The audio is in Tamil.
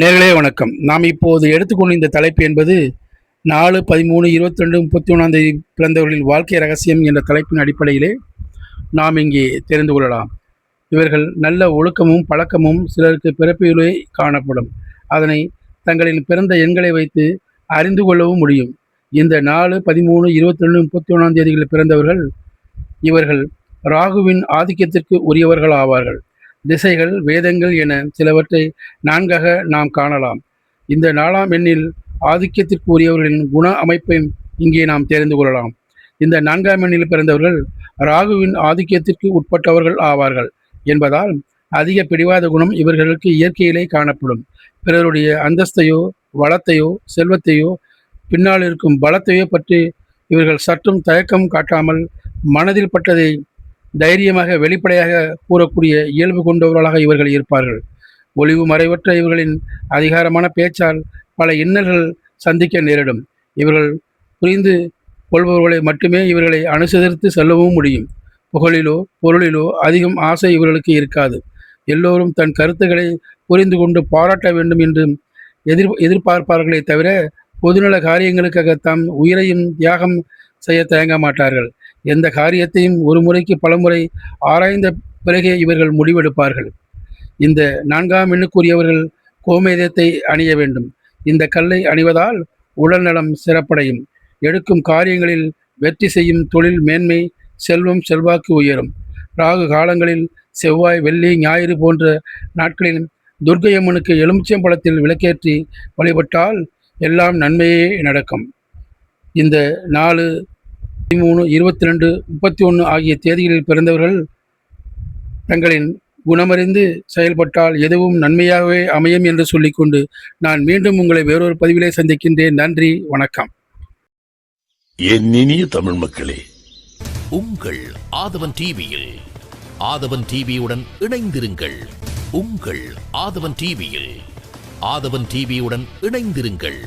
நேர்களே வணக்கம். நாம் இப்போது எடுத்துக்கொண்ட இந்த தலைப்பு என்பது 4, 13, 22, 31ஆம் தேதி பிறந்தவர்களின் வாழ்க்கை ரகசியம் என்ற தலைப்பின் அடிப்படையிலே நாம் இங்கே தெரிந்து கொள்ளலாம். இவர்கள் நல்ல ஒழுக்கமும் பழக்கமும் சிலருக்கு பிறப்பிலே காணப்படும். அதனை தங்களின் பிறந்த எண்களை வைத்து அறிந்து கொள்ளவும் முடியும். இந்த 4, 13, 22, 31ஆம் தேதிகளில் பிறந்தவர்கள் இவர்கள் ராகுவின் ஆதிக்கத்திற்கு உரியவர்கள் ஆவார்கள். திசைகள், வேதங்கள் என சிலவற்றை 4ஆக நாம் காணலாம். இந்த 4ஆம் எண்ணில் ஆதிக்கத்திற்கு உரியவர்களின் குண அமைப்பையும் இங்கே நாம் தெரிந்து கொள்ளலாம். இந்த 4ஆம் எண்ணில் பிறந்தவர்கள் ராகுவின் ஆதிக்கத்திற்கு உட்பட்டவர்கள் ஆவார்கள் என்பதால் அதிக பிடிவாத குணம் இவர்களுக்கு இயற்கையிலே காணப்படும். பிறருடைய அந்தஸ்தையோ, வளத்தையோ, செல்வத்தையோ, பின்னால் இருக்கும் பலத்தையோ பற்றி இவர்கள் சற்றும் தயக்கம் காட்டாமல் மனதில் பட்டதை தைரியமாக வெளிப்படையாக கூறக்கூடிய இயல்பு கொண்டவர்களாக இவர்கள் இருப்பார்கள். ஒளிவு மறைவற்ற இவர்களின் அதிகாரமான பேச்சால் பல இன்னல்கள் சந்திக்க நேரிடும். இவர்கள் புரிந்து கொள்பவர்களை மட்டுமே இவர்களை அனுசரித்து செல்லவும் முடியும். புகழிலோ பொருளிலோ அதிகம் ஆசை இவர்களுக்கு இருக்காது. எல்லோரும் தன் கருத்துக்களை புரிந்து கொண்டு பாராட்ட வேண்டும் என்று எதிர்பார்ப்பார்களே தவிர பொதுநல காரியங்களுக்காக தம் உயிரையும் தியாகம் செய்ய தயங்க மாட்டார்கள். எந்த காரியத்தையும் ஒரு முறைக்கு பலமுறை ஆராய்ந்த பிறகே இவர்கள் முடிவெடுப்பார்கள். இந்த 4ஆம் எண்ணுக்குரியவர்கள் கோமேதத்தை அணிய வேண்டும். இந்த கல்லை அணிவதால் உடல் நலம் சிறப்படையும். எடுக்கும் காரியங்களில் வெற்றி செய்யும். தொழில் மேன்மை, செல்வம் செல்வாக்கு உயரும். ராகு காலங்களில் செவ்வாய், வெள்ளி, ஞாயிறு போன்ற நாட்களில் துர்க்கையம்மனுக்கு எலுமிச்சம்பழத்தில் விளக்கேற்றி வழிபட்டால் எல்லாம் நன்மையே நடக்கும். இந்த 4, 13, 22, 31 ஆகிய தேதிகளில் பிறந்தவர்கள் தங்களின் குணமறிந்து செயல்பட்டால் எதுவும் நன்மையாகவே அமையும் என்று சொல்லிக்கொண்டு நான் மீண்டும் உங்களை வேறொரு பதிவிலே சந்திக்கின்றேன். நன்றி, வணக்கம். என் இனிய தமிழ் மக்களே, உங்கள் ஆதவன் டிவியில் ஆதவன் டிவியுடன் இணைந்திருங்கள். உங்கள் ஆதவன் டிவியில் ஆதவன் டிவியுடன் இணைந்திருங்கள்.